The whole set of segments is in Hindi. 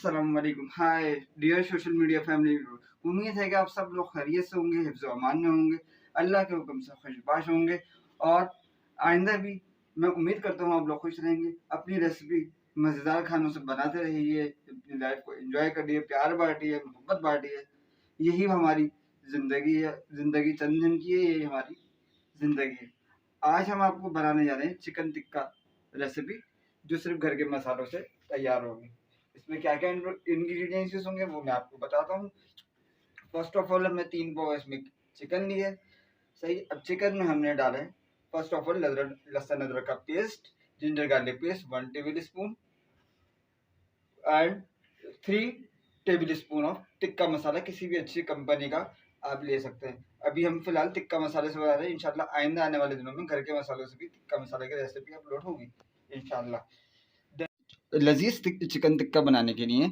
अस्सलाम वालेकुम। Hi dear social media family, उम्मीद है कि आप सब लोग खैरियत से होंगे, हिफ्ज़ व अमान में होंगे, अल्लाह के हुक्म से खुशबाश होंगे और आइंदा भी मैं उम्मीद करता हूँ आप लोग खुश रहेंगे। अपनी रेसिपी मज़ेदार खानों से बनाते रहिए, अपनी लाइफ को एंजॉय करिए, प्यार बांटिए, मोहब्बत बांटिए। यही हमारी ज़िंदगी है। ज़िंदगी चंद दिन की है, यही हमारी ज़िंदगी है। आज हम आपको बनाने जा रहे हैं चिकन टिक्का रेसिपी, जो सिर्फ घर के मसालों से तैयार होगी। इसमें क्या क्या इंग्रेडिएंट्स यूज होंगे वो मैं आपको बताता हूँ। फर्स्ट ऑफ ऑल हमने 3 पाव इसमें चिकन लिया है। सही, अब चिकन में हमने डाला है फर्स्ट ऑफ ऑल लहसुन अदरक का paste, ginger garlic paste 1 tablespoon and 3 tablespoon of tikka masala. किसी भी अच्छी कंपनी का आप ले सकते हैं। अभी हम फिलहाल टिक्का मसाले से बना रहे हैं। इंशाल्लाह आइंदा आने वाले दिनों में घर के मसालों से भी टिक्का मसाले की रेसिपी अपलोड होगी इंशाल्लाह। लजीज चिकन टिक्का बनाने के लिए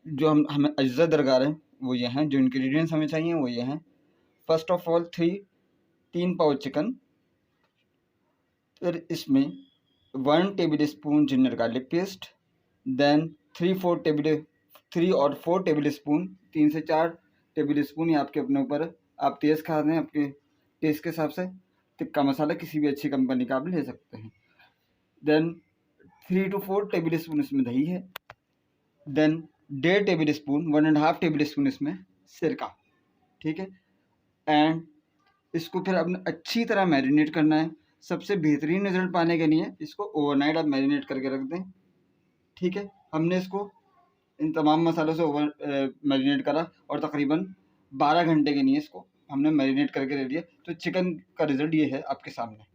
जो हमें अज्जा दरकार है वो ये हैं, जो इंग्रेडिएंट्स हमें चाहिए वो ये हैं। First of all 3 pouch chicken, फिर इसमें 1 tablespoon ginger garlic paste, then 3 और 4 टेबल स्पून, 3 से 4 टेबल स्पून, ये आपके अपने ऊपर, आप तेज़ खा रहे हैं आपके टेस्ट के हिसाब से। टिक्का मसाला किसी भी अच्छी कंपनी का आप ले सकते हैं। देन 3 to 4 टेबल स्पून इसमें दही है। Then 1.5 tablespoon, 1.5 tablespoon इसमें सिरका, ठीक है। एंड इसको फिर आपने अच्छी तरह मैरिनेट करना है। सबसे बेहतरीन रिजल्ट पाने के लिए इसको ओवरनाइट आप मैरिनेट करके रख दें, ठीक है। हमने इसको इन तमाम मसालों से मैरिनेट करा और तकरीबन 12 घंटे के लिए इसको हमने मैरिनेट करके रख दिया। तो चिकन का रिजल्ट ये है आपके सामने,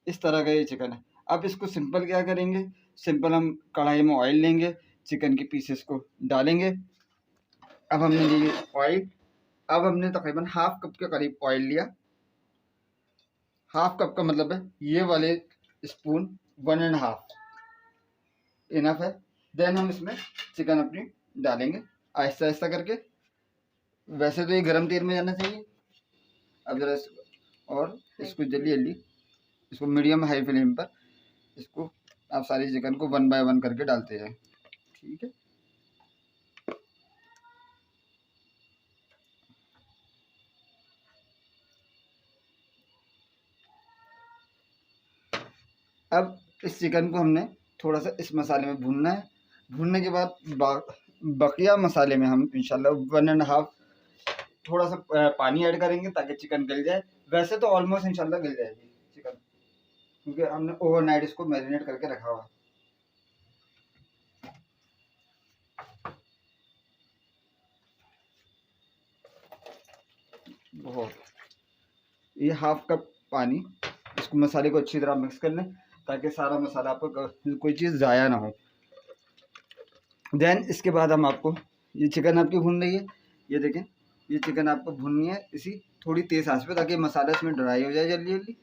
इस तरह का ये चिकन है। अब इसको सिंपल क्या करेंगे, सिंपल हम कढ़ाई में ऑयल लेंगे, चिकन के पीसेस को डालेंगे। अब हमने लिए ऑयल, अब हमने तकरीबन हाफ कप के करीब ऑयल लिया। हाफ कप का मतलब है ये वाले स्पून 1.5 इनफ है। देन हम इसमें चिकन अपनी डालेंगे आहिस्ता आहिस्ता करके। वैसे तो ये गरम तेल में जाना चाहिए। अब जरा और इसको जल्दी जल्दी इसको मीडियम हाई फ्लेम पर इसको आप सारी चिकन को 1 बाय 1 करके डालते जाएं, ठीक है। अब इस चिकन को हमने थोड़ा सा इस मसाले में भूनना है। भूनने के बाद बकिया मसाले में हम इंशाल्लाह 1.5 थोड़ा सा पानी ऐड करेंगे ताकि चिकन गल जाए। वैसे तो ऑलमोस्ट इंशाल्लाह गल जाएगी चिकन, क्योंकि हमने ओवरनाइट इसको मैरिनेट करके रखा हुआ है। बहुत, ये हाफ कप पानी, इसको मसाले को अच्छी तरह मिक्स कर लें ताकि सारा मसाला आपको कोई चीज़ ज़ाया ना हो। देन इसके बाद हम आपको, ये चिकन आपकी भून रही है, ये देखें, ये चिकन आपको भूननी है इसी थोड़ी तेज़ आंच पे ताकि मसाला इसमें ड्राई हो जाए जल्दी जल्दी।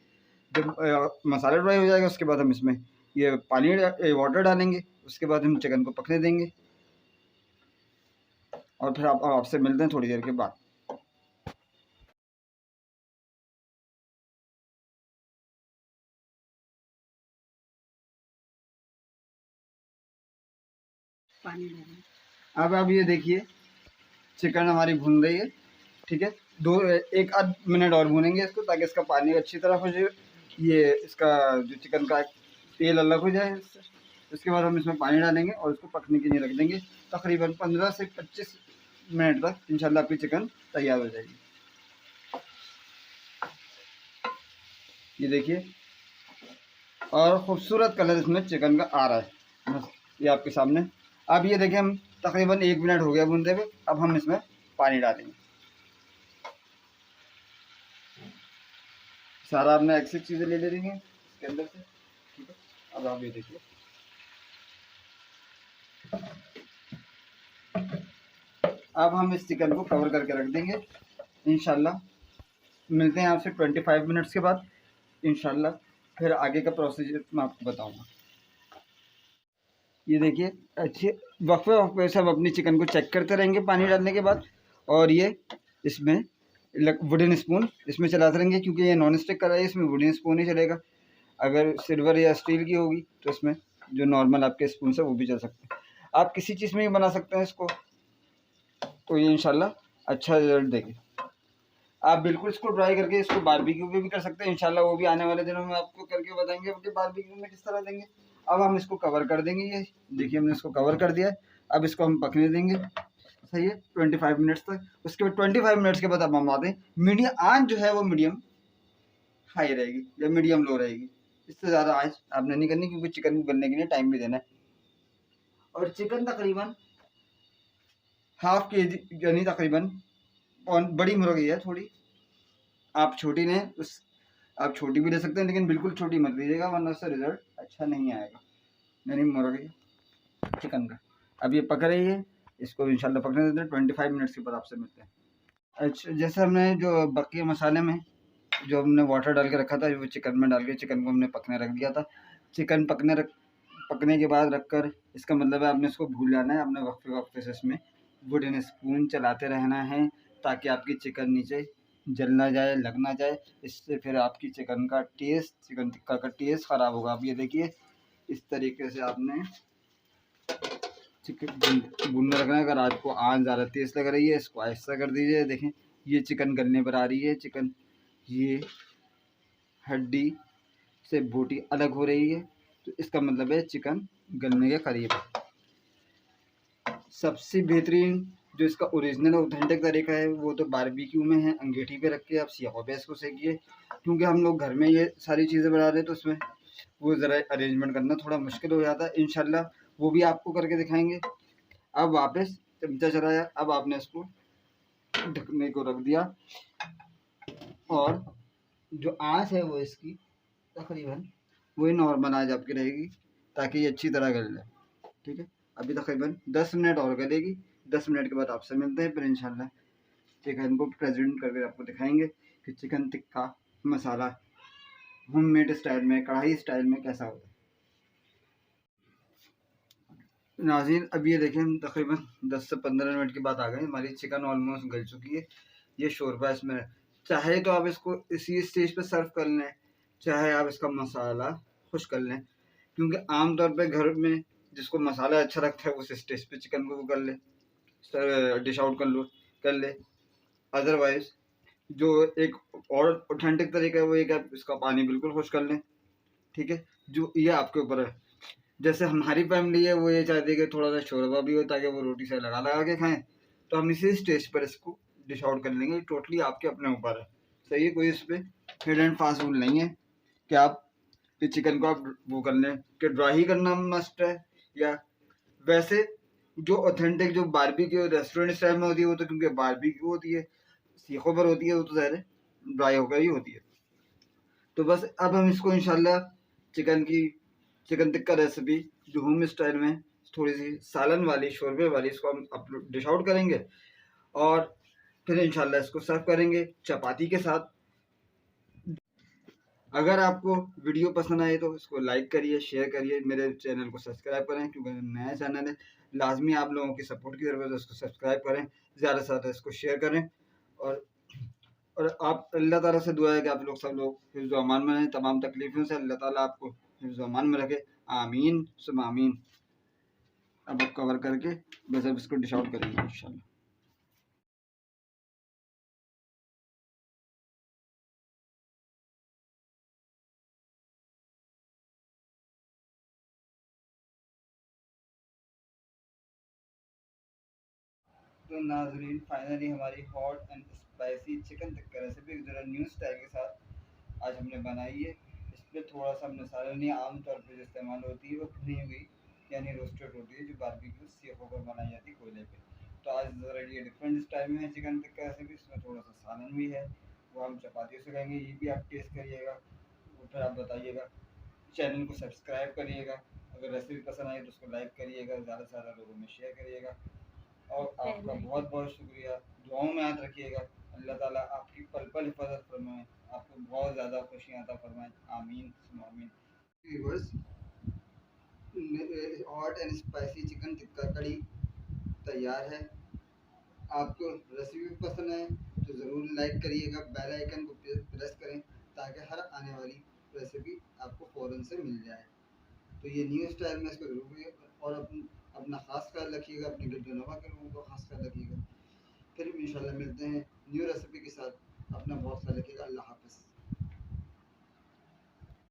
जब मसाला ड्राई हो जाएगा उसके बाद हम इसमें ये पानी वाटर डालेंगे। उसके बाद हम चिकन को पकने देंगे और फिर आपसे मिलते हैं थोड़ी देर के बाद। अब आप ये देखिए चिकन हमारी भून रही है, ठीक है। 1 आध मिनट और भूनेंगे इसको ताकि इसका पानी अच्छी तरह हो जाए, ये इसका जो चिकन का तेल अलग हो जाए इससे। इसके बाद हम इसमें पानी डालेंगे और इसको पकने के लिए रख देंगे तकरीबन 15 से 25 मिनट तक। इंशाल्लाह आपकी चिकन तैयार हो जाएगी। ये देखिए, और ख़ूबसूरत कलर इसमें चिकन का आ रहा है बस ये आपके सामने। अब ये देखिए हम तकरीबन 1 मिनट हो गया भूनते हुए। अब हम इसमें पानी डालेंगे। सारा आपने एक्सेस चीज़ें ले लेनी है इसके अंदर से, ठीक है। अब आप ये देखिए, अब हम इस चिकन को कवर करके रख देंगे। इंशाल्लाह मिलते हैं आपसे 25 मिनट्स के बाद। इंशाल्लाह फिर आगे का प्रोसीजर मैं आपको बताऊंगा। ये देखिए, अच्छे वक्फे से हम अपनी चिकन को चेक करते रहेंगे पानी डालने के बाद। और ये इसमें वुडन स्पून इसमें चलाते रहेंगे, क्योंकि ये नॉन स्टिक कढ़ाई है, इसमें वुडन स्पून ही चलेगा। अगर सिल्वर या स्टील की होगी तो इसमें जो नॉर्मल आपके स्पून से वो भी चल सकते हैं। आप किसी चीज़ में ही बना सकते हैं इसको, तो ये इंशाल्लाह अच्छा रिजल्ट देगी। आप बिल्कुल इसको ट्राई करके इसको बारबेक्यू पे भी कर सकते हैं इंशाल्लाह, वो भी आने वाले दिनों में आपको करके बताएंगे कि बारबेक्यू में किस तरह देंगे। अब हम इसको कवर कर देंगे, ये देखिए हमने इसको कवर कर दिया है। अब इसको हम पकने देंगे, सही है, 25 मिनट्स तक। उसके बाद 25 मिनट्स के बाद अब हम आते हैं, मीडियम आंच जो है वो मीडियम हाई रहेगी या मीडियम लो रहेगी, इससे ज़्यादा आंच आपने नहीं करनी, क्योंकि चिकन को गलने के लिए टाइम भी देना है। और चिकन तकरीबन हाफ के जी, यानी तकरीबन बड़ी मुर्गी है थोड़ी, आप छोटी ने उस आप छोटी भी ले सकते हैं, लेकिन बिल्कुल छोटी मत लीजिएगा, वरना उससे रिजल्ट अच्छा नहीं आएगा। यानी मुर्गी चिकन का अब ये पक रही है, इसको इंशाल्लाह पकने देते हैं। 25 मिनट्स के बाद आपसे मिलते हैं। अच्छा, जैसे हमने जो बाकी मसाले में जो हमने वाटर डाल के रखा था, वो चिकन में डाल के चिकन को हमने पकने रख दिया था। चिकन पकने के बाद रखकर, इसका मतलब है आपने इसको भून जाना है, अपने वक्फे वक्फे से इसमें वुडन स्पून चलाते रहना है, ताकि आपकी चिकन नीचे जल ना जाए, लग ना जाए। इससे फिर आपकी चिकन टिक्का का टेस्ट ख़राब होगा। आप ये देखिए, इस तरीके से आपने चिकन भूनने रखना है। अगर आपको आंच ज़्यादा तेज़ लग रही है, इसको ऐसा कर दीजिए। देखें, ये चिकन गलने पर आ रही है, चिकन ये हड्डी से बोटी अलग हो रही है, तो इसका मतलब है चिकन गलने के करीब है। सबसे बेहतरीन जो इसका ओरिजिनल ऑथेंटिक तरीका है, वो तो बारबेक्यू में है। अंगीठी पे रख के आप सियाहों पे इसको सेकिए, क्योंकि हम लोग घर में ये सारी चीज़ें बना रहे हैं, तो उसमें वो ज़रा अरेंजमेंट करना थोड़ा मुश्किल हो जाता है। इंशाल्लाह वो भी आपको करके दिखाएंगे। अब वापस चमचा चलाया, अब आपने इसको ढकने को रख दिया, और जो आँच है वो इसकी तकरीबन वही नॉर्मल आँच आपकी रहेगी, ताकि ये अच्छी तरह गल जाए। ठीक है, अभी तकरीबन 10 मिनट और गलेगी। 10 मिनट के बाद आपसे मिलते हैं, फिर इंशाल्लाह चिकन को प्रेजेंट करके आपको दिखाएंगे कि chicken tikka masala homemade style में, कढ़ाई स्टाइल में कैसा होता है। नाज़रीन, अब ये देखें, हम तकरीबन 10 से 15 मिनट के बाद आ गए, हमारी चिकन ऑलमोस्ट गल चुकी है। ये शोरबा इसमें, चाहे तो आप इसको इसी स्टेज पे सर्व कर लें, चाहे आप इसका मसाला खुश कर लें, क्योंकि आमतौर पे घर में जिसको मसाला अच्छा लगता है उस स्टेज पे चिकन को कर ले, डिश आउट कर ले। अदरवाइज जो एक और ऑथेंटिक तरीका है, वो एक आप इसका पानी बिल्कुल खुश कर लें। ठीक है, जो ये आपके ऊपर है। जैसे हमारी फैमिली है, वो ये चाहती है कि थोड़ा सा शोरबा भी हो, ताकि वो रोटी से लगा लगा के खाएं, तो हम इसी स्टेज पर इसको डिश आउट कर लेंगे। टोटली आपके अपने ऊपर है, सही है, कोई इस पर हिड एंड फास्ट रूल नहीं है कि आप चिकन को आप वो कर लें कि ड्राई ही करना मस्ट है। या वैसे जो ऑथेंटिक जो बारबेक्यू रेस्टोरेंट स्टाइल में होती है, वो तो क्योंकि बारबेक्यू होती है, सीखों पर होती है, वो तो ज़ाहिर ड्राई होकर ही होती है। तो बस अब हम इसको इंशाल्लाह चिकन टिक्का रेसिपी जो होम स्टाइल में थोड़ी सी सालन वाली, शोरबे वाली, इसको हम अपलोड डिश आउट करेंगे, और फिर इंशाल्लाह इसको सर्व करेंगे चपाती के साथ। अगर आपको वीडियो पसंद आए तो इसको लाइक करिए, शेयर करिए, मेरे चैनल को सब्सक्राइब करें, क्योंकि नया चैनल है, लाजमी आप लोगों की सपोर्ट की ज़रूरत है। उसको सब्सक्राइब करें, ज़्यादा से ज़्यादा इसको शेयर करें, और आप अल्लाह ताला से दुआ है कि आप लोग सब लोग हिफ्ज़ व अमान में रहें। तमाम तकलीफ़ों से अल्लाह ताला आपको हिफ्ज़ व अमान में रखे, आमीन सुम्मा आमीन। अब कवर करके बस अब इसको डिश आउट करेंगे इंशाल्लाह। तो नाजरीन, फाइनली हमारी hot and spicy chicken tikka recipe ज़रा न्यू स्टाइल के साथ आज हमने बनाई है। इस पर थोड़ा सा हमने सालनी आमतौर पर जो इस्तेमाल होती है वो भुनी हुई यानी रोस्टेड होती है, जो बारबेक्यू सीखों पर बनाई जाती है कोयले पे। तो आज ज़रा ये डिफरेंट स्टाइल में है चिकन टिक्का रेसिपी, इसमें थोड़ा सा सालन भी है, वो हम चपातियों से खाएंगे। ये भी आप टेस्ट करिएगा, और फिर आप बताइएगा। चैनल को सब्सक्राइब करिएगा, अगर रेसिपी पसंद आई तो उसको लाइक करिएगा, ज़्यादा से ज़्यादा लोगों में शेयर करिएगा। और आपका बहुत बहुत शुक्रिया, दुआओं में याद रखिएगा। अल्लाह ताला आपकी पल पल हिफाजत फरमाए, आपको बहुत ज़्यादा खुशियाँ अता फरमाए, आमीन सुम्मा आमीन। Viewers, hot and spicy chicken tikka कड़ी तैयार है। आपको रेसिपी पसंद आए तो ज़रूर लाइक करिएगा, बेल आइकन को प्रेस करें, ताकि हर आने वाली रेसिपी आपको फ़ौरन से मिल जाए। तो ये न्यू स्टाइल में इसको ज़रूर करिए, और अपना ख़ास ख्याल रखिएगा, अपने गिरदोनवा के लोगों का ख़ास ख्याल रखिएगा। फिर भी इंशाल्लाह मिलते हैं न्यू रेसिपी के साथ। अपना बहुत ख्याल रखिएगा। अल्लाह हाफ़िज़।